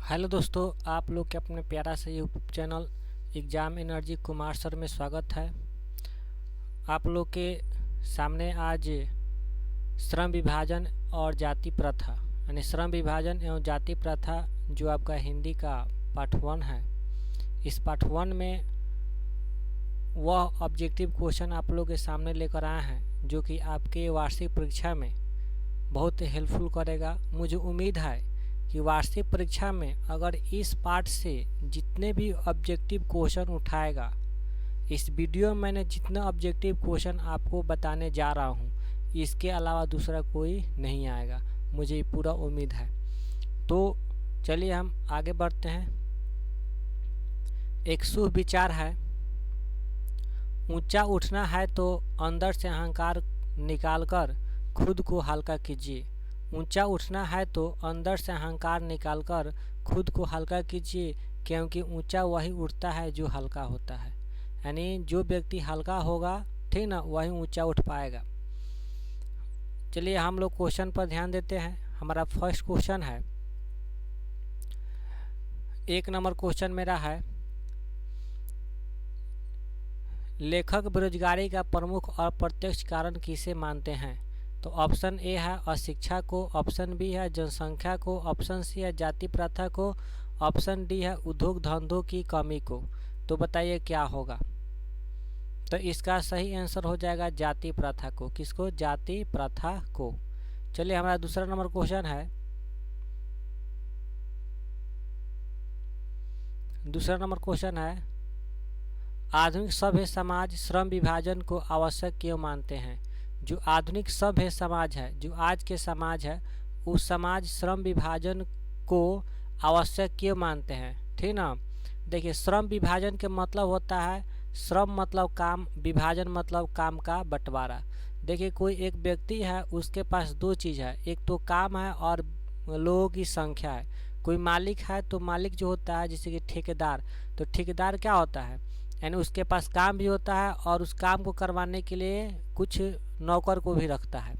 Hello दोस्तों, आप लोग के अपने प्यारा से YouTube channel exam energy Kumar sir में स्वागत है। आप लोग के सामने आज श्रम विभाजन और जाति प्रथा यानी श्रम विभाजन एवं जाति प्रथा जो आपका हिंदी का पार्ट 1 है। इस पार्ट 1 में वह ऑब्जेक्टिव क्वेश्चन आप लोग के सामने लेकर आए हैं जो कि आपके वार्षिक परीक्षा में बहुत हेल्पफुल करेगा। मुझे उम्मीद है कि वार्षिक परीक्षा में अगर इस पार्ट से जितने भी ऑब्जेक्टिव क्वेश्चन उठाएगा, इस वीडियो में मैंने जितना ऑब्जेक्टिव क्वेश्चन आपको बताने जा रहा हूँ, इसके अलावा दूसरा कोई नहीं आएगा, मुझे पूरा उम्मीद है। तो चलिए हम आगे बढ़ते हैं। एक शुभ विचार है, ऊंचा उठना है तो अंदर से अहंकार निकालकर खुद को हल्का कीजिए। ऊंचा उठना है तो अंदर से अहंकार निकालकर खुद को हल्का कीजिए, क्योंकि ऊंचा वही उठता है जो हल्का होता है। यानी जो व्यक्ति हल्का होगा, ठीक ना, वही ऊंचा उठ पाएगा। चलिए हम लोग क्वेश्चन पर ध्यान देते हैं। हमारा फर्स्ट क्वेश्चन है, 1 नंबर क्वेश्चन मेरा है, लेखक बेरोजगारी का प्रमुख और प्रत्यक्ष कारण किसे मानते हैं? तो ऑप्शन ए है अशिक्षा को, ऑप्शन बी है जनसंख्या को, ऑप्शन सी है जाति प्रथा को, ऑप्शन डी है उद्योग धंधों की कमी को। तो बताइए क्या होगा? तो इसका सही आंसर हो जाएगा जाति प्रथा को। किसको? जाति प्रथा को। चलिए हमारा दूसरा नंबर क्वेश्चन है, दूसरा नंबर क्वेश्चन है, आधुनिक सभ्य समाज श्रम विभाजन को आवश्यक क्यों मानते हैं? जो आधुनिक सभ्य समाज है, जो आज के समाज है, उस समाज श्रम विभाजन को आवश्यक क्यों मानते हैं? ठीक ना। देखिए, श्रम विभाजन के मतलब होता है, श्रम मतलब काम, विभाजन मतलब काम का बंटवारा। देखिए, कोई एक व्यक्ति है, उसके पास दो चीज़ है, एक तो काम है और लोगों की संख्या है। कोई मालिक है तो मालिक जो होता है, जैसे कि ठेकेदार, तो ठेकेदार क्या होता है, यानी उसके पास काम भी होता है और उस काम को करवाने के लिए कुछ नौकर को भी रखता है।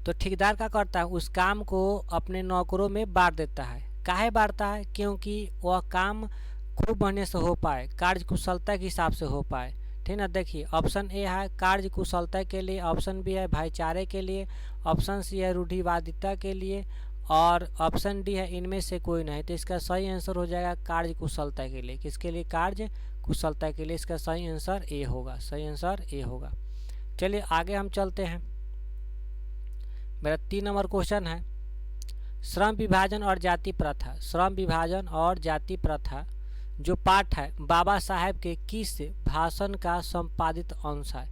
तो ठेकेदार क्या करता है, उस काम को अपने नौकरों में बांट देता है। काहे बांटता है? क्योंकि वह काम खूब बढ़िया से हो पाए, कार्य कुशलता के हिसाब से हो पाए। ठीक ना। देखिए, ऑप्शन ए है कार्य कुशलता के लिए, ऑप्शन बी है भाईचारे के लिए, ऑप्शन सी है रूढ़िवादिता के लिए, और ऑप्शन डी है इनमें से कोई नहीं। तो इसका सही आंसर हो जाएगा कार्य कुशलता के लिए। किसके लिए? कार्य कुशलता के लिए। इसका सही आंसर ए होगा, सही आंसर ए होगा। चलिए आगे हम चलते हैं। मेरा 3 नंबर क्वेश्चन है, श्रम विभाजन और जाति प्रथा। श्रम विभाजन और जाति प्रथा जो पाठ है, बाबा साहेब के किस भाषण का संपादित अंश है?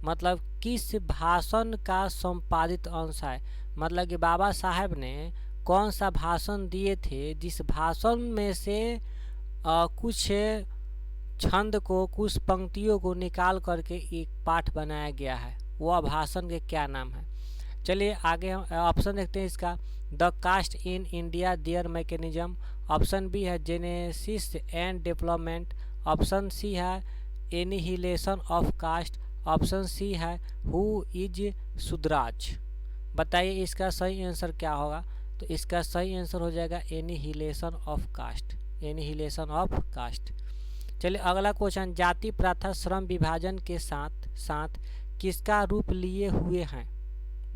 मतलब किस भाषण का संपादित अंश है? मतलब कि बाबा साहेब ने कौन सा भाषण दिए थे, जिस भाषण में से कुछ छंद को, कुछ पंक्तियों को निकाल करके एक पाठ बनाया गया है, वह भाषण के क्या नाम है? चलिए आगे हम ऑप्शन देखते हैं इसका, the caste in India their mechanism, option B है genesis and development, option C है annihilation of caste, option C है हु इज सुदराज। बताइए इसका सही आंसर क्या होगा? तो इसका सही आंसर हो जाएगा annihilation of caste, annihilation of caste. चलिए अगला क्वेश्चन, जाति प्रथा श्रम विभाजन के साथ साथ किसका रूप लिए हुए हैं?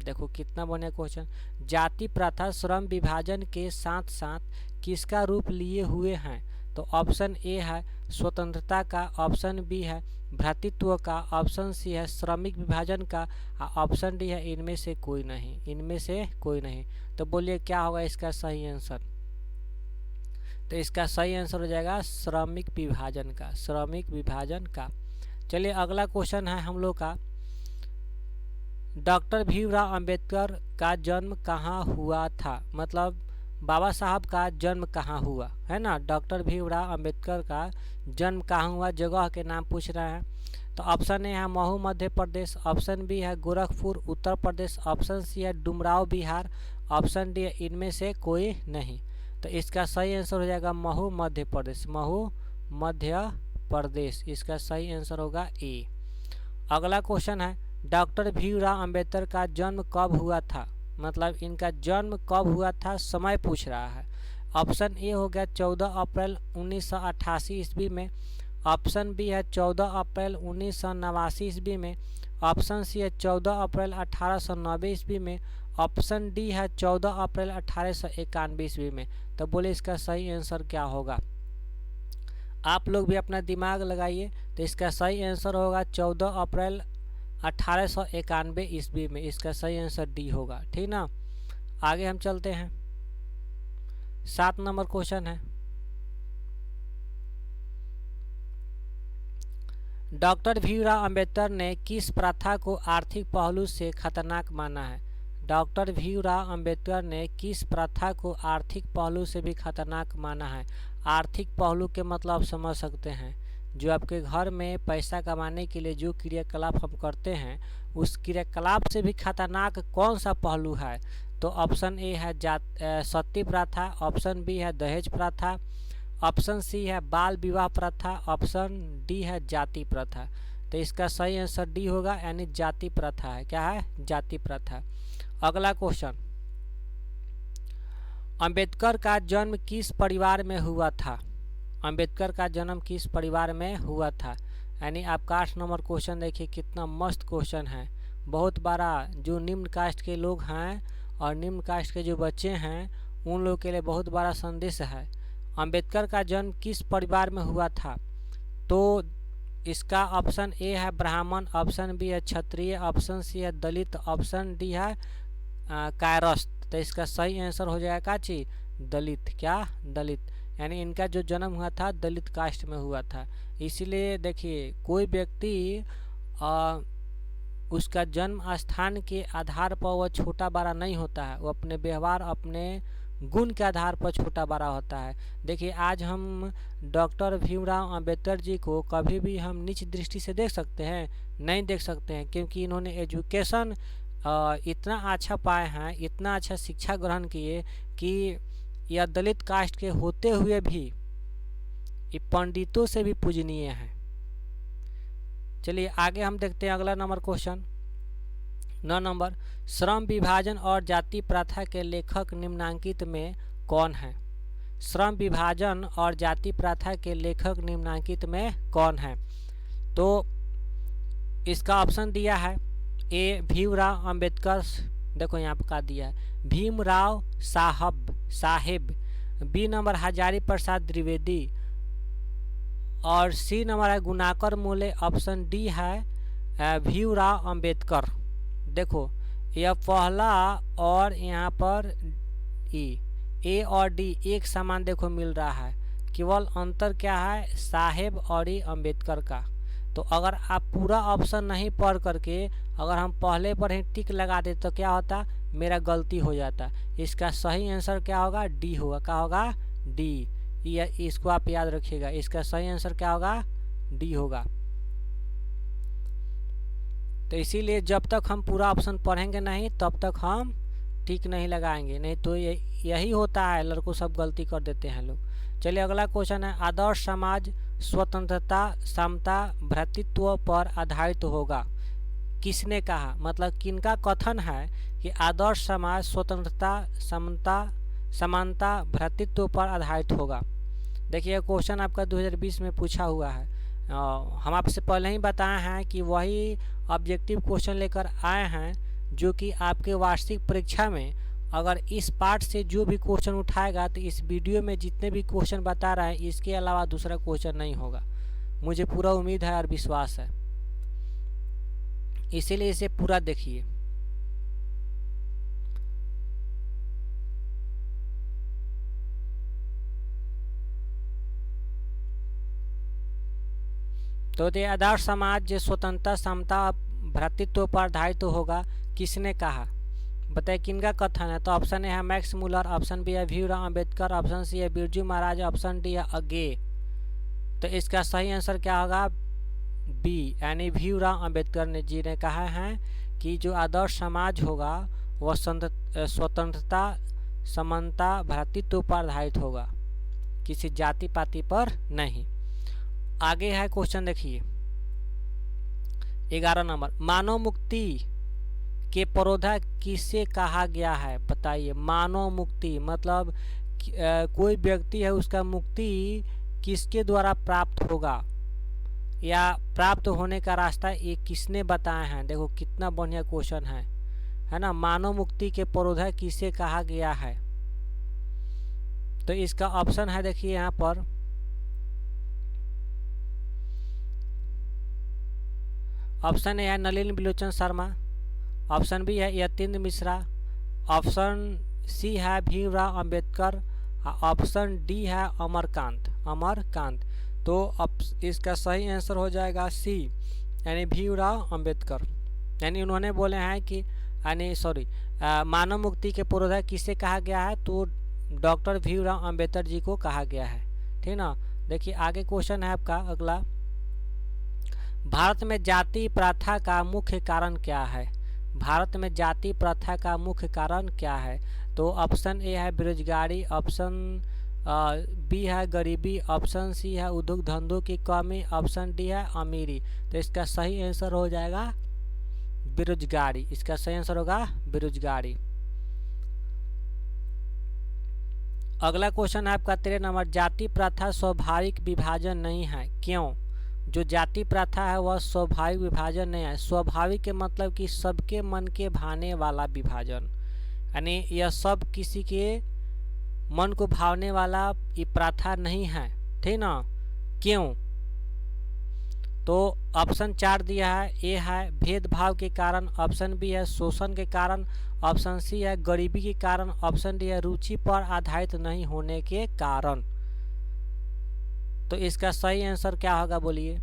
देखो कितना बढ़िया क्वेश्चन। जाति प्रथा श्रम विभाजन के साथ साथ किसका रूप लिए हुए हैं? तो ऑप्शन ए है स्वतंत्रता का, ऑप्शन बी है भ्रातृत्व का, ऑप्शन सी है श्रमिक विभाजन का, ऑप्शन डी है इनमें से कोई नहीं, इनमें से कोई नहीं। तो बोलिए क्या होगा इसका सही आंसर? तो इसका सही आंसर हो जाएगा श्रमिक विभाजन का, श्रमिक विभाजन का। चलिए अगला क्वेश्चन है हम लोग का, डॉक्टर भीमराव अंबेडकर का जन्म कहाँ हुआ था? मतलब बाबा साहब का जन्म कहाँ हुआ है ना। डॉक्टर भीमराव अंबेडकर का जन्म कहाँ हुआ, जगह के नाम पूछ रहे हैं। तो ऑप्शन ए है महू मध्य प्रदेश, ऑप्शन बी है गोरखपुर उत्तर प्रदेश, ऑप्शन सी है डुमराव बिहार, ऑप्शन डी है इनमें से कोई नहीं। तो इसका सही आंसर हो जाएगा महू मध्य प्रदेश, महू मध्य प्रदेश। इसका सही आंसर होगा ए। अगला क्वेश्चन है, डॉक्टर भीमराव अंबेडकर का जन्म कब हुआ था? मतलब इनका जन्म कब हुआ था, समय पूछ रहा है। ऑप्शन ए हो गया 14 अप्रैल 1988 ईस्वी में, ऑप्शन बी है 14 अप्रैल 1989 ईस्वी में, ऑप्शन सी है 14 अप्रैल 1890 ईस्वी में, ऑप्शन डी है 14 अप्रैल 1891 ईस्वी में। तो बोले इसका सही आंसर क्या होगा। आप लोग भी अपना दिमाग लगाइए। तो इसका सही आंसर होगा 14 अप्रैल 1891 ईस्वी में। इसका सही आंसर डी होगा। ठीक ना। आगे हम चलते हैं। 7 नंबर क्वेश्चन है, डॉक्टर भीमराव अंबेडकर ने किस प्रथा को आर्थिक पहलू से खतरनाक माना है। डॉक्टर भीमराव अंबेडकर ने किस प्रथा को आर्थिक पहलू से भी खतरनाक माना है। आर्थिक पहलू के मतलब समझ सकते हैं, जो आपके घर में पैसा कमाने के लिए जो क्रियाकलाप हम करते हैं, उस क्रियाकलाप से भी खतरनाक कौन सा पहलू है। तो ऑप्शन ए है सती प्रथा, ऑप्शन बी है दहेज प्रथा, ऑप्शन सी है बाल विवाह प्रथा, ऑप्शन डी है जाति प्रथा। तो इसका सही आंसर डी होगा, यानी जाति प्रथा है। क्या है? जाति प्रथा। अगला क्वेश्चन, अंबेडकर का जन्म किस परिवार में हुआ था। अंबेडकर का जन्म किस परिवार में हुआ था। यानी आपका 8 नंबर क्वेश्चन देखिए कितना मस्त क्वेश्चन है, बहुत बड़ा। जो निम्न कास्ट के लोग हैं और निम्न कास्ट के जो बच्चे हैं, उन लोगों के लिए बहुत बड़ा संदेश है। अंबेडकर का जन्म किस परिवार में हुआ था। तो इसका ऑप्शन ए है ब्राह्मण, ऑप्शन बी है क्षत्रिय, ऑप्शन सी है दलित, ऑप्शन डी है कायरस्थ। तो इसका सही आंसर हो जाएगा काची दलित। क्या? दलित। यानी इनका जो जन्म हुआ था दलित कास्ट में हुआ था। इसीलिए देखिए कोई व्यक्ति उसका जन्म स्थान के आधार पर वह छोटा बड़ा नहीं होता है, वो अपने व्यवहार अपने गुण के आधार पर छोटा बड़ा होता है। देखिए आज हम डॉक्टर भीमराव अंबेडकर जी को कभी भी हम नीच दृष्टि से देख सकते हैं? नहीं देख सकते हैं, क्योंकि इन्होंने एजुकेशन इतना अच्छा पाए हैं, इतना अच्छा शिक्षा ग्रहण किए कि यह दलित कास्ट के होते हुए भी ये पंडितों से भी पूजनीय हैं। चलिए आगे हम देखते हैं अगला नंबर क्वेश्चन। 9 नंबर, श्रम विभाजन और जाति प्रथा के लेखक निम्नांकित में कौन है। श्रम विभाजन और जाति प्रथा के लेखक निम्नांकित में कौन है। तो इसका ऑप्शन दिया है ए भीमराव अंबेडकर, देखो यहाँ पर का दिया है भीमराव साहेब, बी नंबर हजारी प्रसाद द्विवेदी, और सी नंबर है गुणाकर मोले, ऑप्शन डी है भीमराव अंबेडकर। देखो यह पहला और यहाँ पर ए और डी एक समान देखो मिल रहा है, केवल अंतर क्या है साहेब और अंबेडकर का। तो अगर आप पूरा ऑप्शन नहीं पढ़ करके अगर हम पहले पर ही टिक लगा दे तो क्या होता, मेरा गलती हो जाता। इसका सही आंसर क्या होगा, डी होगा। क्या होगा? डी। इसको आप याद रखिएगा, इसका सही आंसर क्या होगा, डी होगा। तो इसीलिए जब तक हम पूरा ऑप्शन पढ़ेंगे नहीं तब तक हम टिक नहीं लगाएंगे, नहीं तो यही होता है, लड़कों सब गलती कर देते हैं लोग। चलिए अगला क्वेश्चन है, आदर्श समाज स्वतंत्रता समता भ्रातृत्व पर आधारित होगा। किसने कहा, मतलब किनका कथन है कि आदर्श समाज स्वतंत्रता समता समानता भ्रातृत्व पर आधारित होगा। देखिए क्वेश्चन आपका 2020 में पूछा हुआ है। हम आपसे पहले ही बताए हैं कि वही ऑब्जेक्टिव क्वेश्चन लेकर आए हैं, जो कि आपके वार्षिक परीक्षा में अगर इस पार्ट से जो भी क्वेश्चन उठाएगा तो इस वीडियो में जितने भी क्वेश्चन बता रहे हैं इसके अलावा दूसरा क्वेश्चन नहीं होगा। मुझे पूरा उम्मीद है और विश्वास है, इसीलिए इसे पूरा देखिए। तो ये आदर्श समाज जो स्वतंत्रता समता भ्रातृत्व पर आधारित होगा, किसने कहा बताइए, किनका कथन है। तो ऑप्शन ए है मैक्स मुलर, ऑप्शन बी है भीमराव अंबेडकर, ऑप्शन सी है बिरजू महाराज, ऑप्शन डी है अगे। तो इसका सही आंसर क्या होगा, बी, यानी भीमराव अंबेडकर जी ने कहा है कि जो आदर्श समाज होगा वह स्वतंत्रता समानता भ्रातृत्व पर आधारित होगा, किसी जाति पाति पर नहीं। आगे है क्वेश्चन देखिए 11 नंबर, मानव मुक्ति के परोधा किसे कहा गया है। बताइए मानव मुक्ति मतलब कोई व्यक्ति है उसका मुक्ति किसके द्वारा प्राप्त होगा या प्राप्त होने का रास्ता ये किसने बताया है। देखो कितना बढ़िया क्वेश्चन है ना। मानव मुक्ति के पुरोधा किसे कहा गया है। तो इसका ऑप्शन है, देखिए यहाँ पर ऑप्शन ए है नलिनी बिलोचन शर्मा, ऑप्शन बी है यतीन्द्र मिश्रा, ऑप्शन सी है भीमराव अंबेडकर, ऑप्शन डी है अमरकांत। तो अब इसका सही आंसर हो जाएगा सी, यानी भीमराव अंबेडकर। यानी उन्होंने बोले हैं कि मानव मुक्ति के पुरोधा किसे कहा गया है, तो डॉक्टर भीमराव अंबेडकर जी को कहा गया है। ठीक ना। देखिए आगे क्वेश्चन है आपका अगला, भारत में जाति प्रथा का मुख्य कारण क्या है। भारत में जाति प्रथा का मुख्य कारण क्या है। तो ऑप्शन ए है बेरोजगारी, ऑप्शन बी है गरीबी, ऑप्शन सी है उद्योग धंधों की कमी, ऑप्शन डी है अमीरी। तो इसका सही आंसर हो जाएगा बेरोजगारी। इसका सही आंसर होगा बेरोजगारी। अगला क्वेश्चन है आपका 13 नंबर, जाति प्रथा स्वाभाविक विभाजन नहीं है, क्यों। जो जाति प्रथा है वह स्वाभाविक विभाजन नहीं है। स्वाभाविक के मतलब कि सबके मन के भाने वाला विभाजन, यानी यह सब किसी के मन को भावने वाला ये प्रथा नहीं है। ठीक ना। क्यों। तो ऑप्शन 4 दिया है, ए है भेदभाव के कारण, ऑप्शन बी है शोषण के कारण, ऑप्शन सी है गरीबी के कारण, ऑप्शन डी है रुचि पर आधारित नहीं होने के कारण। तो इसका सही आंसर क्या होगा बोलिए।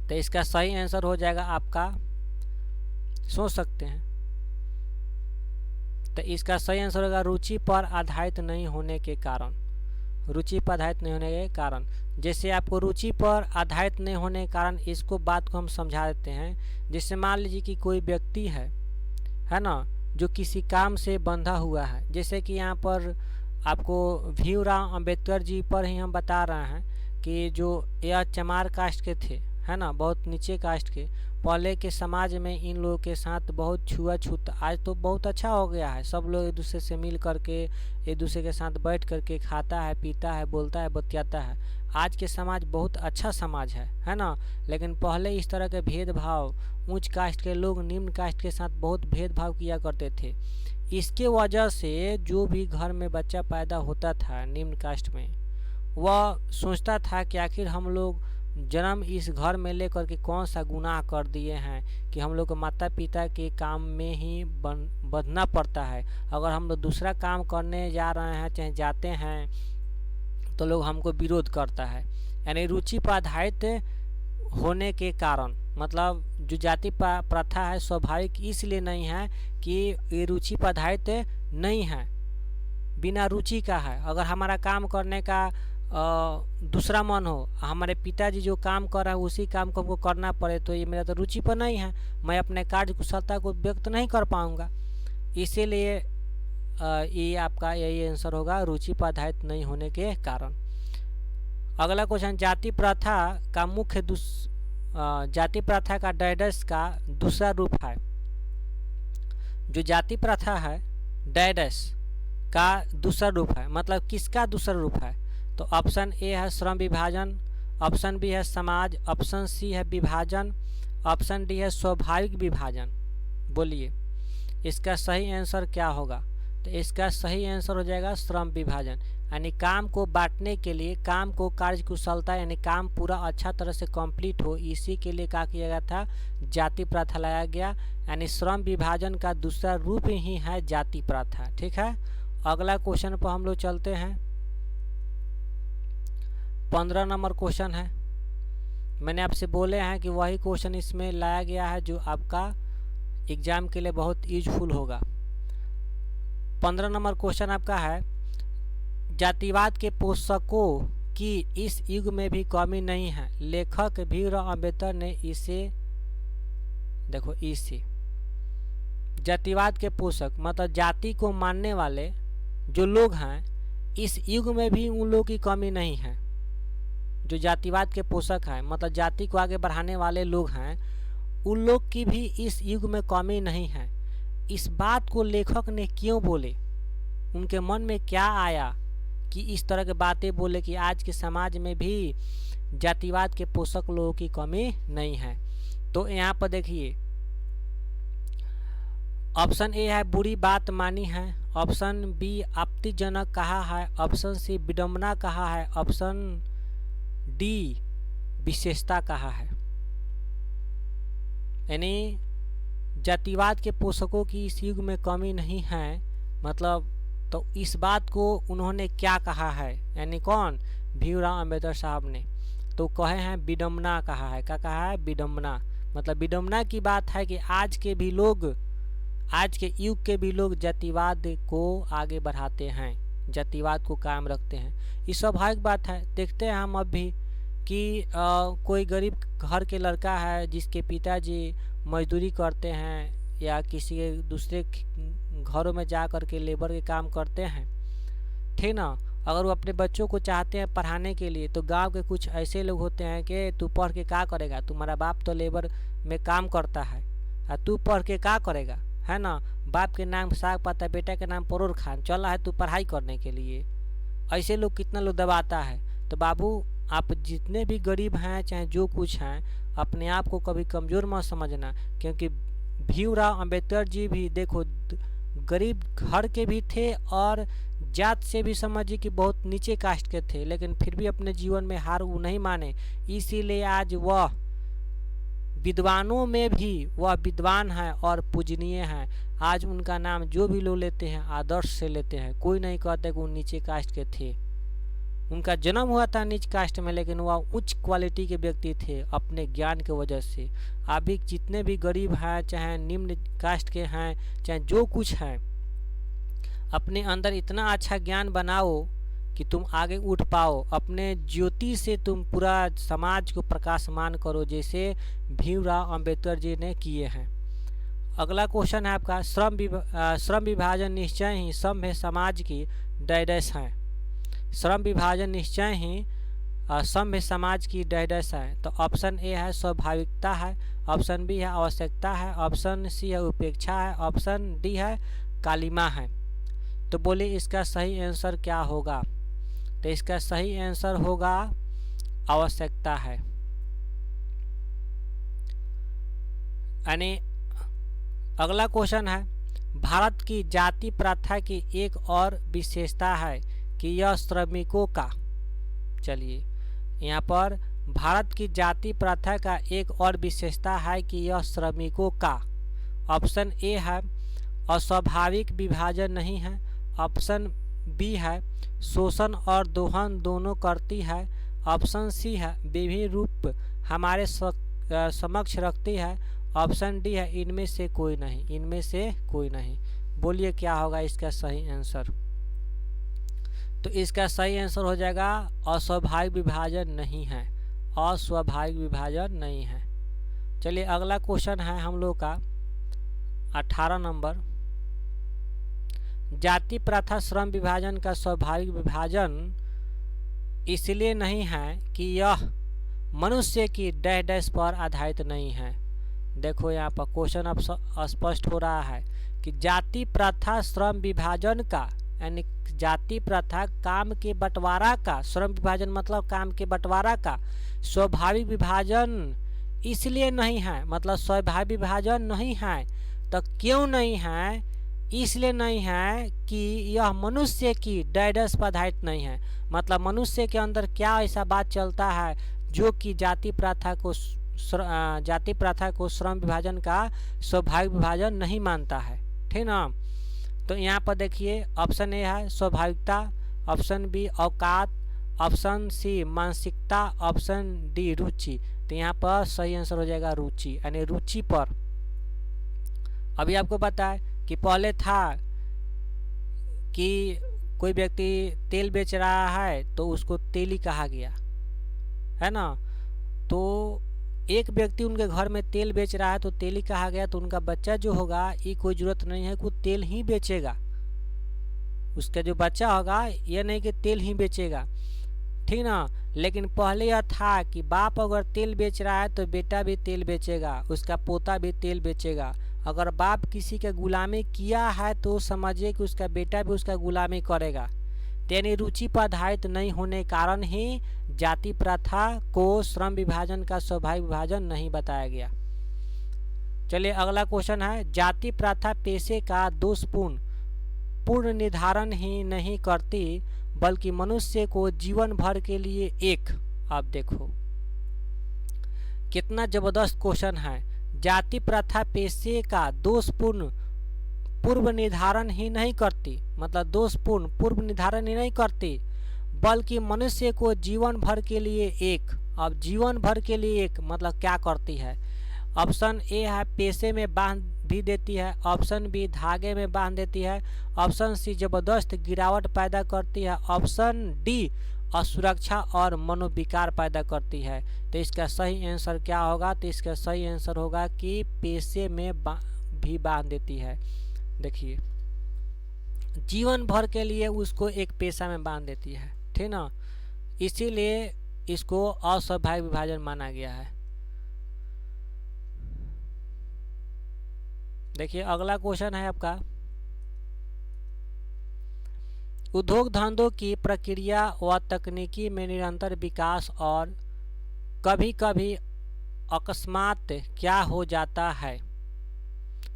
तो इसका सही आंसर हो जाएगा आपका, सोच सकते हैं, तो इसका सही आंसर होगा रुचि पर आधारित नहीं होने के कारण। रुचि पर आधारित नहीं होने के कारण, जैसे आपको रुचि पर आधारित नहीं होने के कारण इसको बात को हम समझा देते हैं। जैसे मान लीजिए कि कोई व्यक्ति है ना, जो किसी काम से बंधा हुआ है। जैसे कि यहाँ पर आपको भीमराव अंबेडकर जी पर ही हम बता रहे हैं कि जो यह चमार कास्ट के थे, है ना, बहुत नीचे कास्ट के। पहले के समाज में इन लोगों के साथ बहुत छुआछूत, आज तो बहुत अच्छा हो गया है। सब लोग एक दूसरे से मिल करके एक दूसरे के साथ बैठ करके खाता है, पीता है, बोलता है, बतियाता है। आज के समाज बहुत अच्छा समाज है ना। लेकिन पहले इस तरह के भेदभाव, ऊंच कास्ट के लोग निम्न कास्ट के साथ बहुत भेदभाव किया करते थे। इसके वजह से जो भी घर में बच्चा पैदा होता था निम्न कास्ट में, वह सोचता था कि आखिर हम लोग जन्म इस घर में लेकर के कौन सा गुनाह कर दिए हैं कि हम लोग को माता पिता के काम में ही बंधना पड़ता है। अगर हम लोग दूसरा काम करने जा रहे हैं, चाहे जाते हैं, तो लोग हमको विरोध करता है। यानी रुचि पर आधारित होने के कारण, मतलब जो जाति प्रथा है स्वाभाविक इसलिए नहीं है कि ये रुचि पर आधारित नहीं है, बिना रुचि का है। अगर हमारा काम करने का दूसरा मन हो, हमारे पिताजी जो काम कर रहे हैं उसी काम को हमको करना पड़े, तो ये मेरा तो रुचि पर नहीं है, मैं अपने कार्य कुशलता को व्यक्त नहीं कर पाऊंगा। इसीलिए ये आपका यही आंसर होगा, रुचि पर आधारित नहीं होने के कारण। अगला क्वेश्चन, जाति प्रथा का डैडस का दूसरा रूप है। जो जाति प्रथा है डैडस का दूसरा रूप है, मतलब किसका दूसरा रूप है। तो ऑप्शन ए है श्रम विभाजन, ऑप्शन बी है समाज, ऑप्शन सी है विभाजन, ऑप्शन डी है स्वाभाविक विभाजन। बोलिए इसका सही आंसर क्या होगा। तो इसका सही आंसर हो जाएगा श्रम विभाजन। यानी काम को बांटने के लिए, काम को कार्य कुशलता, यानी काम पूरा अच्छा तरह से कंप्लीट हो, इसी के लिए क्या किया गया था, जाति प्रथा लाया गया। यानी श्रम विभाजन का दूसरा रूप ही है जाति प्रथा। ठीक है। अगला क्वेश्चन पर हम लोग चलते हैं। 15 नंबर क्वेश्चन है। मैंने आपसे बोले हैं कि वही क्वेश्चन इसमें लाया गया है जो आपका एग्जाम के लिए बहुत यूजफुल होगा। 15 नंबर क्वेश्चन आपका है, जातिवाद के पोषकों की इस युग में भी कमी नहीं है। लेखक भीमराव अंबेडकर ने इसे, देखो इसे जातिवाद के पोषक मतलब जाति को मानने वाले जो लोग हैं, इस युग में भी उन लोगों की कमी नहीं है। जो जातिवाद के पोषक हैं मतलब जाति को आगे बढ़ाने वाले लोग हैं, उन लोग की भी इस युग में कमी नहीं है। इस बात को लेखक ने क्यों बोले, उनके मन में क्या आया कि इस तरह की बातें बोले कि आज के समाज में भी जातिवाद के पोषक लोगों की कमी नहीं है। तो यहाँ पर देखिए ऑप्शन ए है बुरी बात मानी है, ऑप्शन बी आपत्तिजनक कहा है, ऑप्शन सी विडंबना कहा है, ऑप्शन डी विशेषता कहा है। यानी जातिवाद के पोषकों की इस युग में कमी नहीं है, मतलब तो इस बात को उन्होंने क्या कहा है, यानी कौन, भीमराव अंबेडकर साहब ने। तो कहे हैं विडंबना कहा है। क्या कहा है, विडंबना। मतलब विडंबना की बात है कि आज के भी लोग, आज के युग के भी लोग जातिवाद को आगे बढ़ाते हैं, जातिवाद को कायम रखते हैं। ये स्वाभाविक बात है। देखते हैं हम अब भी कि कोई गरीब घर के लड़का है जिसके पिताजी मजदूरी करते हैं या किसी दूसरे घरों में जा कर के लेबर के काम करते हैं, ठीक ना। अगर वो अपने बच्चों को चाहते हैं पढ़ाने के लिए, तो गांव के कुछ ऐसे लोग होते हैं कि तू पढ़ के क्या करेगा, तुम्हारा बाप तो लेबर में काम करता है और तू पढ़ के क्या करेगा, है ना। बाप के नाम साग पाता, बेटा के नाम परोर खान, चला है तू पढ़ाई करने के लिए। ऐसे लोग कितना लोग दबाता है। तो बाबू आप जितने भी गरीब हैं चाहे जो कुछ हैं, अपने आप को कभी कमज़ोर मत समझना, क्योंकि भीमराव अंबेडकर जी भी देखो गरीब घर के भी थे और जात से भी समझिए कि बहुत नीचे कास्ट के थे, लेकिन फिर भी अपने जीवन में हार वो नहीं माने। इसीलिए आज वह विद्वानों में भी वह विद्वान है और पूजनीय है। आज उनका नाम जो भी लोग लेते हैं आदर्श से लेते हैं, कोई नहीं कहते कि वो नीचे कास्ट के थे। उनका जन्म हुआ था नीच कास्ट में, लेकिन वह उच्च क्वालिटी के व्यक्ति थे अपने ज्ञान के वजह से। अभी जितने भी गरीब हैं चाहे निम्न कास्ट के हैं चाहे जो कुछ हैं, अपने अंदर इतना अच्छा ज्ञान बनाओ कि तुम आगे उठ पाओ, अपने ज्योति से तुम पूरा समाज को प्रकाशमान करो, जैसे भीमराव अंबेडकर जी ने किए हैं। अगला क्वेश्चन है आपका, श्रम विभाजन निश्चय ही सभ्य समाज की डैडस है। श्रम विभाजन निश्चय ही सभ्य समाज की डैडस है। तो ऑप्शन ए है स्वाभाविकता है, ऑप्शन बी है आवश्यकता है, ऑप्शन सी है उपेक्षा है, ऑप्शन डी है कालिमा है। तो बोलिए इसका सही आंसर क्या होगा। तो इसका सही आंसर होगा आवश्यकता है। यानी अगला क्वेश्चन है, भारत की जाति प्रथा की एक और विशेषता है कि यह श्रमिकों का, चलिए यहाँ पर भारत की जाति प्रथा का एक और विशेषता है कि यह श्रमिकों का। ऑप्शन ए है अस्वाभाविक विभाजन नहीं है, ऑप्शन बी है शोषण और दोहन दोनों करती है, ऑप्शन सी है विभिन्न रूप हमारे समक्ष रखती है, ऑप्शन डी है इनमें से कोई नहीं, इनमें से कोई नहीं। बोलिए क्या होगा इसका सही आंसर। तो इसका सही आंसर हो जाएगा अस्वाभाविक विभाजन नहीं है, अस्वाभाविक विभाजन नहीं है। चलिए अगला क्वेश्चन है हम लोग का 18 नंबर, जाति प्रथा श्रम विभाजन का स्वाभाविक विभाजन इसलिए नहीं है कि यह मनुष्य की डैश पर आधारित नहीं है। देखो यहाँ पर क्वेश्चन अब स्पष्ट हो रहा है कि जाति प्रथा श्रम विभाजन का, यानी जाति प्रथा काम के बंटवारा का, श्रम विभाजन मतलब काम के बंटवारा का स्वाभाविक विभाजन इसलिए नहीं है, मतलब स्वाभाविक विभाजन नहीं है। तो क्यों नहीं है, इसलिए नहीं है कि यह मनुष्य की डैडस पर आधारित नहीं है। मतलब मनुष्य के अंदर क्या ऐसा बात चलता है जो कि जाति प्रथा को श्रम विभाजन का स्वाभाविक विभाजन नहीं मानता है, ठीक ना। तो यहाँ पर देखिए ऑप्शन ए है स्वाभाविकता, ऑप्शन बी औकात, ऑप्शन सी मानसिकता, ऑप्शन डी रुचि। तो यहाँ पर सही आंसर हो जाएगा रुचि, यानी रुचि पर। अभी आपको पता है कि पहले था कि कोई व्यक्ति तेल बेच रहा है तो उसको तेली कहा गया, है ना। तो एक व्यक्ति उनके घर में तेल बेच रहा है तो तेली कहा गया, तो उनका बच्चा जो होगा ये कोई जरूरत नहीं है कि वो तेल ही बेचेगा, उसका जो बच्चा होगा ये नहीं कि तेल ही बेचेगा, ठीक ना। लेकिन पहले यह था कि बाप अगर तेल बेच रहा है तो बेटा भी तेल बेचेगा, उसका पोता भी तेल बेचेगा, अगर बाप किसी के गुलामी किया है तो समझिए कि उसका बेटा भी उसका गुलामी करेगा। यानी रुचि पर आधारित नहीं होने के कारण ही जाति प्रथा को श्रम विभाजन का स्वाभाविक विभाजन नहीं बताया गया। चलिए अगला क्वेश्चन है, जाति प्रथा पेशे का दोषपूर्ण पूर्ण निर्धारण ही नहीं करती बल्कि मनुष्य को जीवन भर के लिए एक। अब देखो कितना जबरदस्त क्वेश्चन है। जाति प्रथा पेशे का दोषपूर्ण पूर्व निर्धारण ही नहीं करती, मतलब दोषपूर्ण पूर्व निर्धारण ही नहीं करती बल्कि मनुष्य को जीवन भर के लिए एक। अब जीवन भर के लिए एक मतलब क्या करती है? ऑप्शन ए है पेशे में बांध भी देती है, ऑप्शन बी धागे में बांध देती है, ऑप्शन सी जबरदस्त गिरावट पैदा करती है, ऑप्शन डी असुरक्षा और मनोविकार पैदा करती है। तो इसका सही आंसर क्या होगा? तो इसका सही आंसर होगा कि पेशे में भी बांध देती है। देखिए जीवन भर के लिए उसको एक पेशा में बांध देती है, ठीक ना, इसीलिए इसको अस्वाभाविक विभाजन माना गया है। देखिए अगला क्वेश्चन है आपका, उद्योग धंधों की प्रक्रिया व तकनीकी में निरंतर विकास और कभी कभी अकस्मात क्या हो जाता है?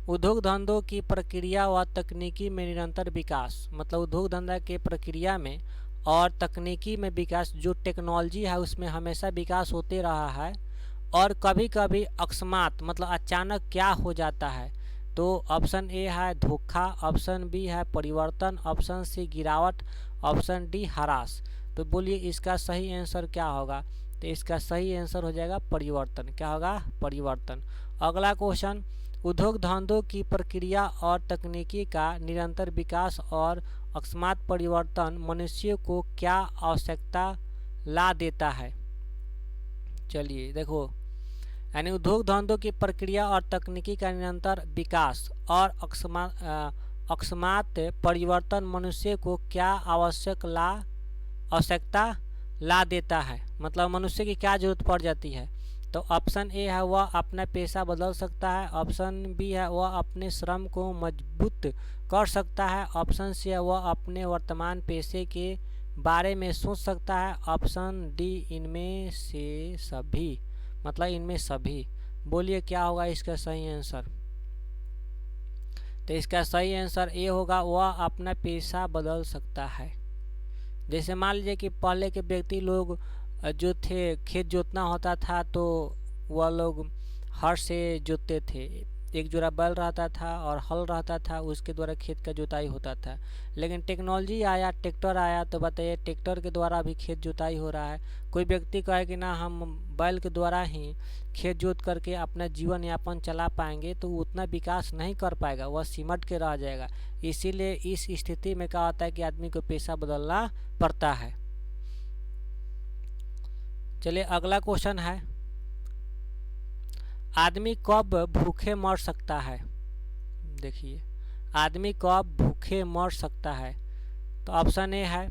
उद्योग धंधों की प्रक्रिया व तकनीकी में निरंतर विकास मतलब उद्योग धंधा के प्रक्रिया में और तकनीकी में विकास, जो टेक्नोलॉजी है उसमें हमेशा विकास होते रहा है और कभी कभी अकस्मात मतलब अचानक क्या हो जाता है? तो ऑप्शन ए है धोखा, ऑप्शन बी है परिवर्तन, ऑप्शन सी गिरावट, ऑप्शन डी ह्रास। तो बोलिए इसका सही आंसर क्या होगा? तो इसका सही आंसर हो जाएगा परिवर्तन। क्या होगा? परिवर्तन। अगला क्वेश्चन, उद्योग धंधों की प्रक्रिया और तकनीकी का निरंतर विकास और अकस्मात परिवर्तन मनुष्य को क्या आवश्यकता ला देता है? चलिए देखो, यानी उद्योग धंधों की प्रक्रिया और तकनीकी का निरंतर विकास और अकस्मात परिवर्तन मनुष्य को क्या आवश्यकता ला देता है, मतलब मनुष्य की क्या जरूरत पड़ जाती है? तो ऑप्शन ए है वह अपना पेशा बदल सकता है, ऑप्शन बी है वह अपने श्रम को मजबूत कर सकता है, ऑप्शन सी है वह अपने वर्तमान पेशे के बारे में सोच सकता है, ऑप्शन डी इनमें से सभी मतलब इनमें सभी। बोलिए क्या होगा इसका सही आंसर? तो इसका सही आंसर ए होगा, वह अपना पेशा बदल सकता है। जैसे मान लीजिए कि पहले के व्यक्ति लोग जो थे, खेत जोतना होता था तो वह लोग हर से जोतते थे, एक जोड़ा बैल रहता था और हल रहता था, उसके द्वारा खेत का जुताई होता था। लेकिन टेक्नोलॉजी आया, ट्रैक्टर आया, तो बताइए ट्रैक्टर के द्वारा भी खेत जुताई हो रहा है। कोई व्यक्ति कहे कि ना हम बैल के द्वारा ही खेत जोत करके अपना जीवन यापन चला पाएंगे, तो उतना विकास नहीं कर पाएगा, वह सिमट के रह जाएगा। इसीलिए इस स्थिति में क्या होता है कि आदमी को पेशा बदलना पड़ता है। चलिए अगला क्वेश्चन है, आदमी कब भूखे मर सकता है? देखिए आदमी कब भूखे मर सकता है? तो ऑप्शन ए है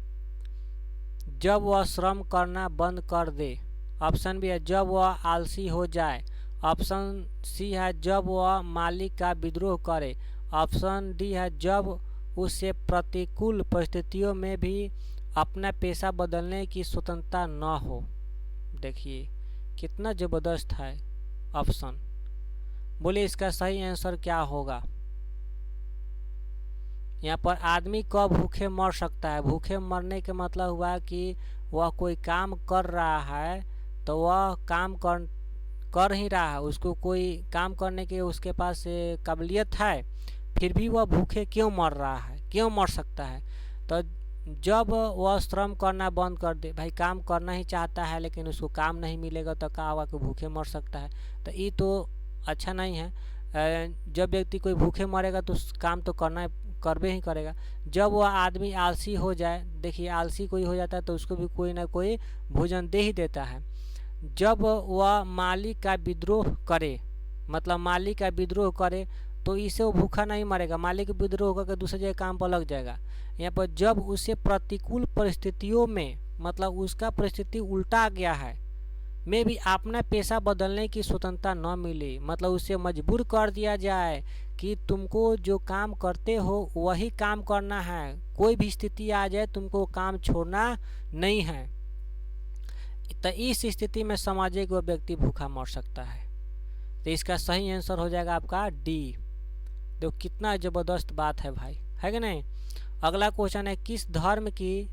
जब वह श्रम करना बंद कर दे, ऑप्शन बी है जब वह आलसी हो जाए, ऑप्शन सी है जब वह मालिक का विद्रोह करे, ऑप्शन डी है जब उसे प्रतिकूल परिस्थितियों में भी अपना पेशा बदलने की स्वतंत्रता न हो। देखिए कितना जबरदस्त है ऑप्शन। बोलिए इसका सही आंसर क्या होगा? यहाँ पर आदमी कब भूखे मर सकता है? भूखे मरने के मतलब हुआ कि वह कोई काम कर रहा है तो वह काम कर ही रहा है, उसको कोई काम करने के उसके पास काबिलियत है, फिर भी वह भूखे क्यों मर रहा है, क्यों मर सकता है? तो जब वह श्रम करना बंद कर दे, भाई काम करना ही चाहता है लेकिन उसको काम नहीं मिलेगा तो क्या होगा कि भूखे मर सकता है। तो ये तो अच्छा नहीं है। जब व्यक्ति कोई भूखे मरेगा तो काम तो करबे ही करेगा। जब वह आदमी आलसी हो जाए, देखिए आलसी कोई हो जाता है तो उसको भी कोई ना कोई भोजन दे ही देता है। जब वह मालिक का विद्रोह करे, मतलब मालिक का विद्रोह करे तो इससे वो भूखा नहीं मरेगा, मालिक विद्रोह करके दूसरे जगह काम पर लग जाएगा। यहाँ पर जब उसे प्रतिकूल परिस्थितियों में, मतलब उसका परिस्थिति उल्टा गया है, में भी अपना पेशा बदलने की स्वतंत्रता न मिले, मतलब उसे मजबूर कर दिया जाए कि तुमको जो काम करते हो वही काम करना है, कोई भी स्थिति आ जाए तुमको काम छोड़ना नहीं है, तो इस स्थिति में सामाजिक व व्यक्ति भूखा मर सकता है। तो इसका सही आंसर हो जाएगा आपका डी। देखो कितना जबरदस्त बात है भाई, है कि नहीं। अगला क्वेश्चन है, किस धर्म की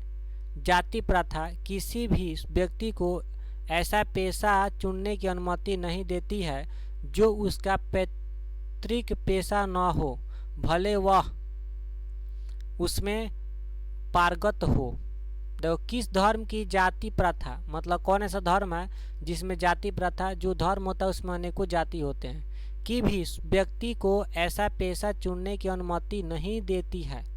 जाति प्रथा किसी भी व्यक्ति को ऐसा पेशा चुनने की अनुमति नहीं देती है जो उसका पैतृक पेशा न हो, भले वह उसमें पारंगत हो। देखो किस धर्म की जाति प्रथा, मतलब कौन ऐसा धर्म है जिसमें जाति प्रथा, जो धर्म होता है उसमें अनेकों जाति होते हैं, कि भी व्यक्ति को ऐसा पेशा चुनने की अनुमति नहीं देती है,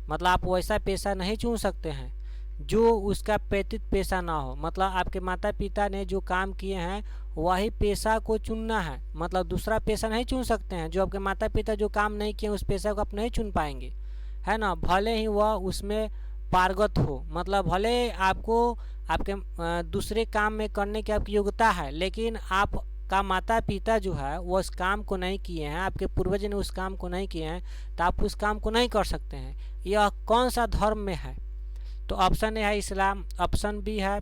मतलब आप वैसा पेशा नहीं चुन सकते हैं जो उसका पैतृक पेशा ना हो, मतलब आपके माता पिता ने जो काम किए हैं वही पेशा को चुनना है, मतलब दूसरा पेशा नहीं चुन सकते हैं। जो आपके माता पिता जो काम नहीं किए उस पेशा को आप नहीं चुन पाएंगे, है ना, भले ही वह उसमें पारंगत हो, मतलब भले आपको आपके दूसरे काम में करने की आपकी योग्यता है, लेकिन आपका माता पिता जो है वो उस काम को नहीं किए हैं, आपके पूर्वज ने उस काम को नहीं किए हैं, तो आप उस काम को नहीं कर सकते हैं। यह कौन सा धर्म में है? तो ऑप्शन ए है इस्लाम, ऑप्शन बी है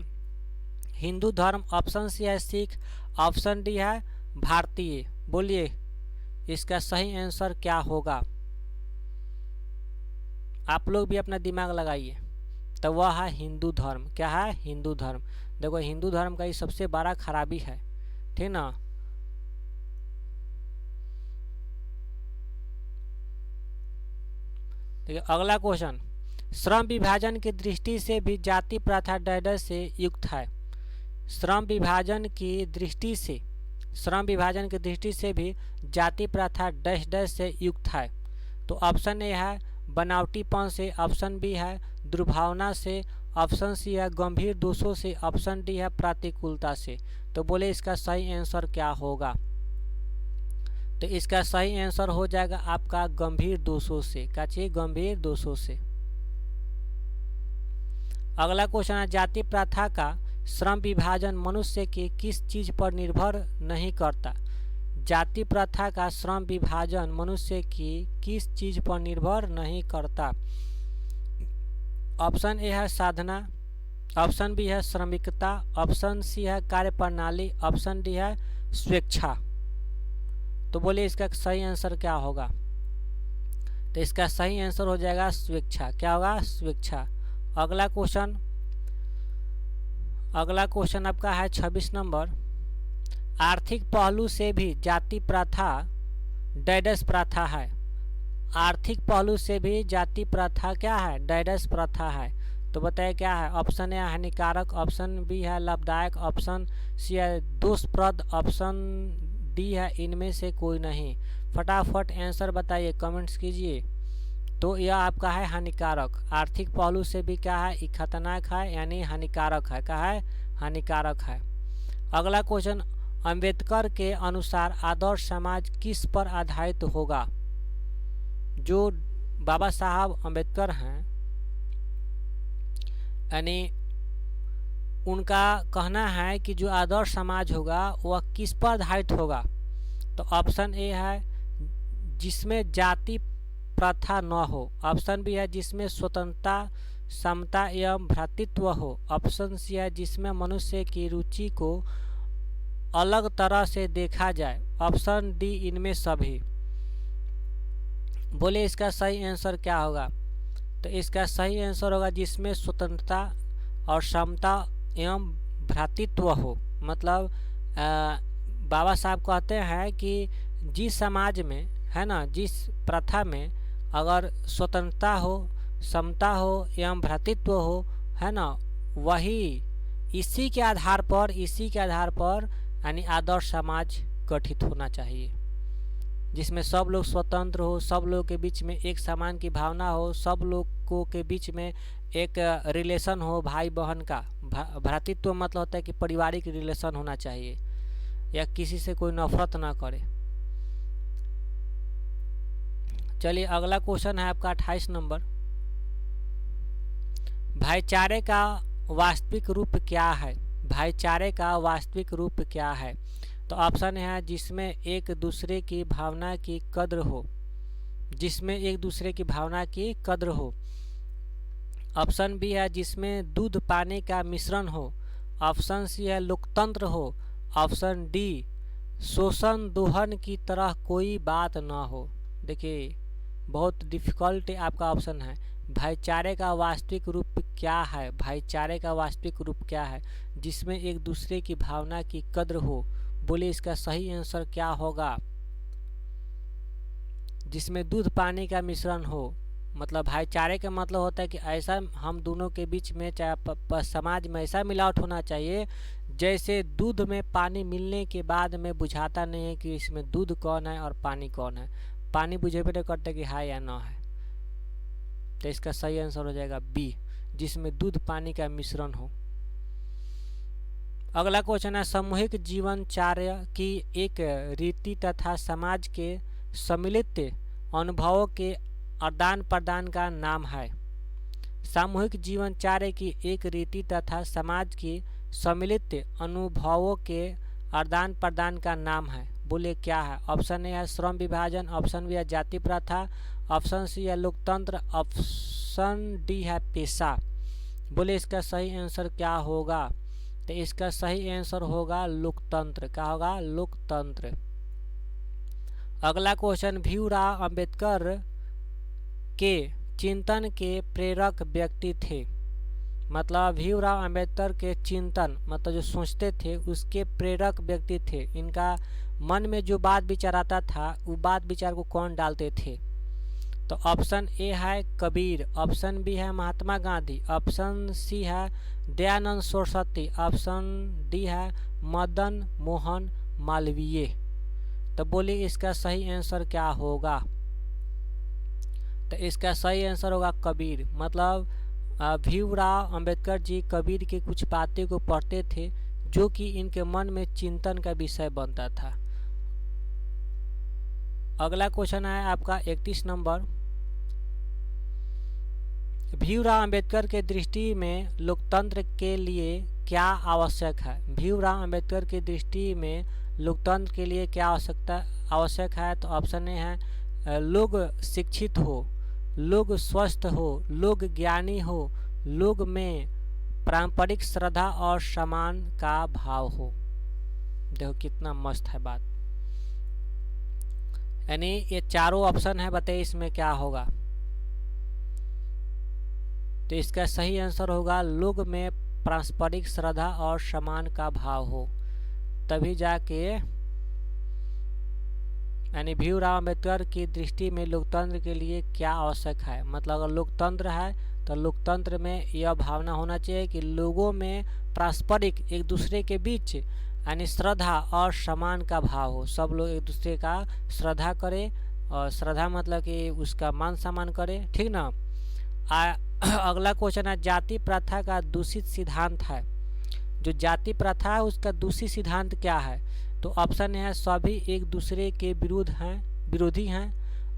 हिंदू धर्म, ऑप्शन सी है सिख, ऑप्शन डी है भारतीय। बोलिए इसका सही आंसर क्या होगा? आप लोग भी अपना दिमाग लगाइए। तो वह है हिंदू धर्म। क्या है? हिंदू धर्म। देखो हिंदू धर्म का ये सबसे बड़ा खराबी है, ठीक ना। देखिए अगला क्वेश्चन, श्रम विभाजन की दृष्टि से भी जाति प्रथा डैश से युक्त है। श्रम विभाजन की दृष्टि से भी जाति प्रथा डैश डैश से युक्त है। तो ऑप्शन ए है बनावटीपन से, ऑप्शन बी है दुर्भावना से, ऑप्शन सी है गंभीर दोषों से, ऑप्शन डी है प्रतिकूलता से। तो बोले इसका सही आंसर क्या होगा? तो इसका सही आंसर हो जाएगा आपका गंभीर दोषों से। क्या चाहिए? गंभीर दोषों से। अगला क्वेश्चन है, जाति प्रथा का श्रम विभाजन मनुष्य के किस चीज पर निर्भर नहीं करता? जाति प्रथा का श्रम विभाजन मनुष्य की किस चीज पर निर्भर नहीं करता? ऑप्शन ए है साधना, ऑप्शन बी है श्रमिकता, ऑप्शन सी है कार्य प्रणाली, ऑप्शन डी है स्वेच्छा। तो बोलिए इसका सही आंसर क्या होगा? तो इसका सही आंसर हो जाएगा स्वेच्छा। क्या होगा? स्वेच्छा। अगला क्वेश्चन आपका है 26 नंबर, आर्थिक पहलू से भी जाति प्रथा डैश प्रथा है। आर्थिक पहलू से भी जाति प्रथा क्या है? डैश प्रथा है। तो बताइए क्या है? ऑप्शन ए हानिकारक, ऑप्शन बी है लाभदायक, ऑप्शन सी है दोषप्रद, ऑप्शन डी है इनमें से कोई नहीं। फटाफट आंसर बताइए, कमेंट्स कीजिए। तो यह आपका है हानिकारक। आर्थिक पहलू से भी क्या है? खतरनाक है, यानी हानिकारक है। क्या है? हानिकारक है। अगला क्वेश्चन, अंबेडकर के अनुसार आदर्श समाज किस पर आधारित होगा? जो बाबा साहब अंबेडकर हैं, यानी उनका कहना है कि जो आदर्श समाज होगा वह किस पर आधारित होगा? तो ऑप्शन ए है जिसमें जाति प्रथा न हो, ऑप्शन बी है जिसमें स्वतंत्रता, समता एवं भ्रातृत्व हो, ऑप्शन सी है जिसमें मनुष्य की रुचि को अलग तरह से देखा जाए, ऑप्शन डी इनमें सभी। बोले इसका सही आंसर क्या होगा? तो इसका सही आंसर होगा जिसमें स्वतंत्रता और समता एवं भ्रातृत्व हो। मतलब बाबा साहब कहते हैं कि जिस समाज में, है ना, जिस प्रथा में अगर स्वतंत्रता हो, समता हो एवं भ्रातृत्व हो, है ना, वही इसी के आधार पर यानी आदर्श समाज गठित होना चाहिए, जिसमें सब लोग स्वतंत्र हो, सब लोगों के बीच में एक समान की भावना हो, सब लोगों के बीच में एक रिलेशन हो भाई बहन का। भ्रातृत्व मतलब होता है कि पारिवारिक रिलेशन होना चाहिए, या किसी से कोई नफरत ना करे। चलिए अगला क्वेश्चन है आपका 28 नंबर, भाईचारे का वास्तविक रूप क्या है? भाईचारे का वास्तविक रूप क्या है? तो ऑप्शन है जिसमें एक दूसरे की भावना की कद्र हो, जिसमें एक दूसरे की भावना की कद्र हो। ऑप्शन बी है जिसमें दूध पानी का मिश्रण हो। ऑप्शन सी है लोकतंत्र हो। ऑप्शन डी शोषण दोहन की तरह कोई बात ना हो। देखिए बहुत डिफिकल्ट आपका ऑप्शन है। भाईचारे का वास्तविक रूप क्या है? भाईचारे का वास्तविक रूप क्या है? जिसमें एक दूसरे की भावना की कद्र हो। बोलिए इसका सही आंसर क्या होगा? जिसमें दूध पानी का मिश्रण हो। मतलब भाईचारे का मतलब होता है कि ऐसा हम दोनों के बीच में चाहे समाज में ऐसा मिलावट होना चाहिए जैसे दूध में पानी मिलने के बाद में बुझाता नहीं है कि इसमें दूध कौन है और पानी कौन है। पानी बुझेबे नहीं करते कि हाँ या ना है। तो इसका सही आंसर हो जाएगा बी, जिसमें दूध पानी का मिश्रण हो। अगला क्वेश्चन है सामूहिक जीवनचर्या की एक रीति तथा समाज के सम्मिलित अनुभवों के आदान प्रदान का नाम है। सामूहिक जीवनचर्या की एक रीति तथा समाज की सम्मिलित अनुभवों के आदान प्रदान का नाम है। बोले क्या है? ऑप्शन ए है श्रम विभाजन, ऑप्शन बी है जाति प्रथा, ऑप्शन सी है लोकतंत्र, ऑप्शन डी है पेशा। बोले इसका सही आंसर क्या होगा? तो इसका सही आंसर होगा लोकतंत्र। क्या होगा? लोकतंत्र। अगला क्वेश्चन भीमराव अंबेडकर के चिंतन के प्रेरक व्यक्ति थे। मतलब भीमराव अंबेडकर के चिंतन मतलब जो सोचते थे उसके प्रेरक व्यक्ति थे। इनका मन में जो बात विचार आता था वो बात विचार को कौन डालते थे? तो ऑप्शन ए है कबीर, ऑप्शन बी है महात्मा गांधी, ऑप्शन सी है दयानंद सरस्वती, ऑप्शन डी है मदन मोहन मालवीय। तो बोलिए इसका सही आंसर क्या होगा? तो इसका सही आंसर होगा कबीर। मतलब भीमराव अंबेडकर जी कबीर की कुछ बातें को पढ़ते थे जो कि इनके मन में चिंतन का विषय बनता था। अगला क्वेश्चन है आपका 31 नंबर। भीमराव अंबेडकर के दृष्टि में लोकतंत्र के लिए क्या आवश्यक है? भीमराव अंबेडकर की दृष्टि में लोकतंत्र के लिए क्या आवश्यक है? तो ऑप्शन ए है लोग शिक्षित हो, लोग स्वस्थ हो, लोग ज्ञानी हो, लोग में पारंपरिक श्रद्धा और सम्मान का भाव हो। देखो कितना मस्त है बात। यानी ये चारों ऑप्शन है, बताइए इसमें क्या होगा? तो इसका सही आंसर होगा लोग में पारंपरिक श्रद्धा और सम्मान का भाव हो, तभी जाके यानी भीमराव अंबेडकर की दृष्टि में लोकतंत्र के लिए क्या आवश्यक है? मतलब अगर लोकतंत्र है तो लोकतंत्र में यह भावना होना चाहिए कि लोगों में पारस्परिक एक दूसरे के बीच यानी श्रद्धा और सम्मान का भाव हो। सब लोग एक दूसरे का श्रद्धा करें, और श्रद्धा मतलब कि उसका मान सम्मान करें, ठीक ना। अगला क्वेश्चन है जाति प्रथा का दूषित सिद्धांत है। जो जाति प्रथा है उसका दूषित सिद्धांत क्या है? तो ऑप्शन है सभी एक दूसरे के विरोधी हैं,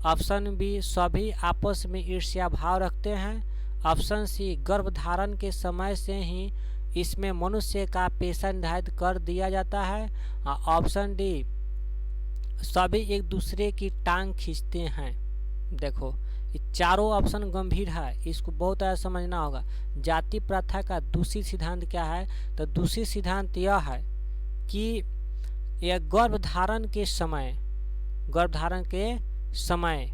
ऑप्शन बी सभी आपस में ईर्ष्या भाव रखते हैं, ऑप्शन सी गर्भधारण के समय से ही इसमें मनुष्य का पेशा निर्धारित कर दिया जाता है, ऑप्शन डी सभी एक दूसरे की टांग खींचते हैं। देखो ये चारों ऑप्शन गंभीर है, इसको बहुत ज़्यादा समझना होगा। जाति प्रथा का दूषित सिद्धांत क्या है? तो दूषित सिद्धांत यह है कि यह गर्भधारण के समय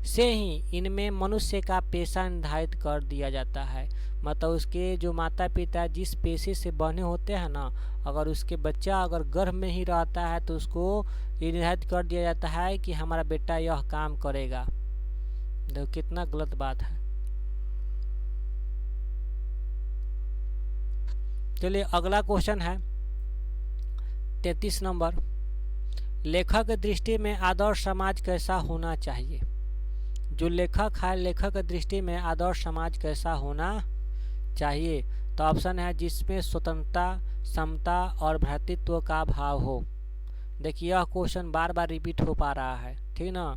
से ही इनमें मनुष्य का पेशा निर्धारित कर दिया जाता है। मतलब उसके जो माता पिता जिस पेशे से बने होते हैं ना, अगर उसके बच्चा अगर गर्भ में ही रहता है तो उसको ये निर्धारित कर दिया जाता है कि हमारा बेटा यह काम करेगा। देखो कितना गलत बात है। चलिए अगला क्वेश्चन है 33 नंबर। लेखक दृष्टि में आदर्श समाज कैसा होना चाहिए? जो लेखक है, लेखक दृष्टि में आदर्श समाज कैसा होना चाहिए? तो ऑप्शन है जिसमें स्वतंत्रता, समता और भ्रातृत्व का भाव हो। देखिए यह क्वेश्चन बार बार रिपीट हो पा रहा है, ठीक ना,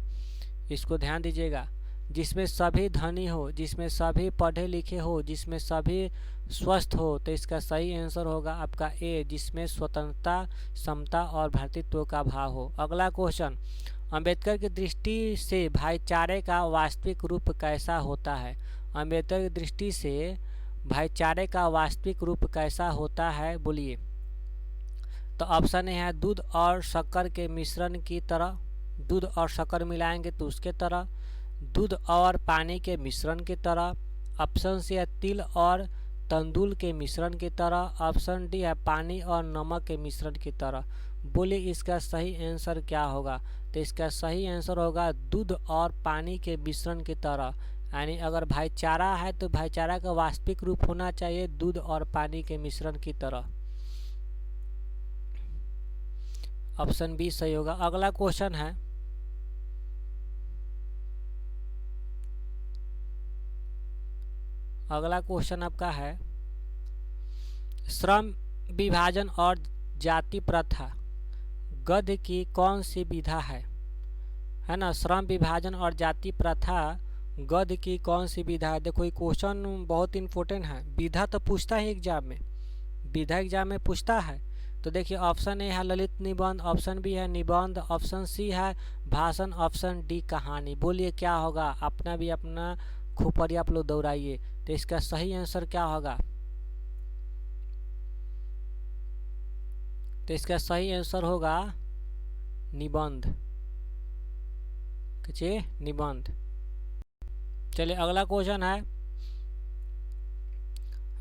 इसको ध्यान दीजिएगा। जिसमें सभी धनी हो, जिसमें सभी पढ़े लिखे हो, जिसमें सभी स्वस्थ हो। तो इसका सही आंसर होगा आपका ए, जिसमें स्वतंत्रता, समता और भ्रातृत्व का भाव हो। अगला क्वेश्चन, अंबेडकर की दृष्टि से भाईचारे का वास्तविक रूप कैसा होता है? अंबेडकर की दृष्टि से भाईचारे का वास्तविक रूप कैसा होता है, बोलिए। तो ऑप्शन ए है दूध और शक्कर के मिश्रण की तरह, दूध और शक्कर मिलाएंगे तो उसके तरह, दूध और पानी के मिश्रण की तरह, ऑप्शन सी है तिल और तंदूल के मिश्रण की तरह, ऑप्शन डी है पानी और नमक के मिश्रण की तरह। बोलिए इसका सही आंसर क्या होगा? तो इसका सही आंसर होगा दूध और पानी के मिश्रण की तरह। यानी अगर भाईचारा है तो भाईचारा का वास्तविक रूप होना चाहिए दूध और पानी के मिश्रण की तरह। ऑप्शन बी सही होगा। अगला क्वेश्चन है, अगला क्वेश्चन आपका है, श्रम विभाजन और जाति प्रथा गद्य की कौन सी विधा है ना? श्रम विभाजन और जाति प्रथा गद्य की कौन सी विधा है? देखो ये क्वेश्चन बहुत इंपॉर्टेंट है, विधा तो पूछता है एग्जाम में, विधा एग्जाम में पूछता है। तो देखिए ऑप्शन ए है ललित निबंध, ऑप्शन बी है निबंध, ऑप्शन सी है भाषण, ऑप्शन डी कहानी। बोलिए क्या होगा? अपना भी अपना खोपड़ी आप लोग दौड़ाइए। तो इसका सही आंसर क्या होगा? तो इसका सही आंसर होगा निबंध, निबंध। चलिए अगला क्वेश्चन है,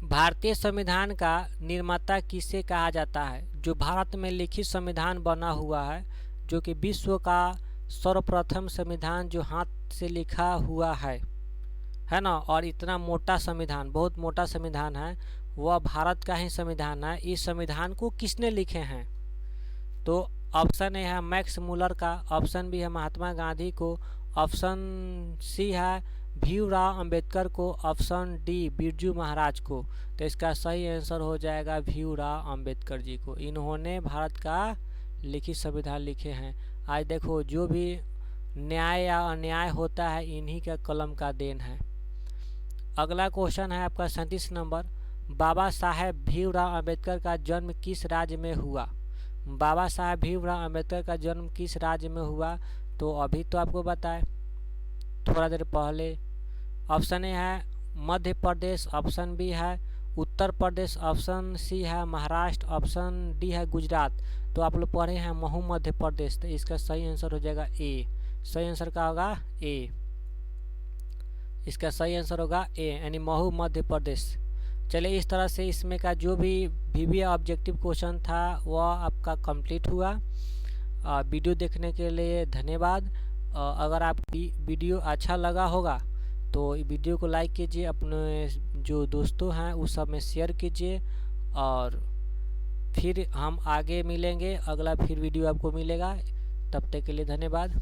भारतीय संविधान का निर्माता किसे कहा जाता है? जो भारत में लिखित संविधान बना हुआ है, जो कि विश्व का सर्वप्रथम संविधान जो हाथ से लिखा हुआ है ना, और इतना मोटा संविधान, बहुत मोटा संविधान है, वह भारत का ही संविधान है। इस संविधान को किसने लिखे हैं? तो ऑप्शन ए है मैक्स मुलर का, ऑप्शन बी है महात्मा गांधी को, ऑप्शन सी है भीमराव अंबेडकर को, ऑप्शन डी बिरजू महाराज को। तो इसका सही आंसर हो जाएगा भीमराव अंबेडकर जी को। इन्होंने भारत का लिखित संविधान लिखे हैं। आज देखो जो भी न्याय या अन्याय होता है इन्हीं का कलम का देन है। अगला क्वेश्चन है आपका 37 नंबर, बाबा साहेब भीमराव अंबेडकर का जन्म किस राज्य में हुआ? बाबा साहेब भीमराव अंबेडकर का जन्म किस राज्य में हुआ? तो अभी तो आपको बताए थोड़ा देर पहले। ऑप्शन ए है मध्य प्रदेश, ऑप्शन बी है उत्तर प्रदेश, ऑप्शन सी है महाराष्ट्र, ऑप्शन डी है गुजरात। तो आप लोग पढ़े हैं महू मध्य प्रदेश। तो इसका सही आंसर हो जाएगा ए। सही आंसर क्या होगा? ए। इसका सही आंसर होगा ए, यानी महू मध्य प्रदेश। चलिए इस तरह से इसमें का जो भी वीवीए ऑब्जेक्टिव क्वेश्चन था वह आपका कंप्लीट हुआ। वीडियो देखने के लिए धन्यवाद। अगर आपकी वीडियो अच्छा लगा होगा तो वीडियो को लाइक कीजिए, अपने जो दोस्तों हैं उस सब में शेयर कीजिए, और फिर हम आगे मिलेंगे, अगला फिर वीडियो आपको मिलेगा। तब तक के लिए धन्यवाद।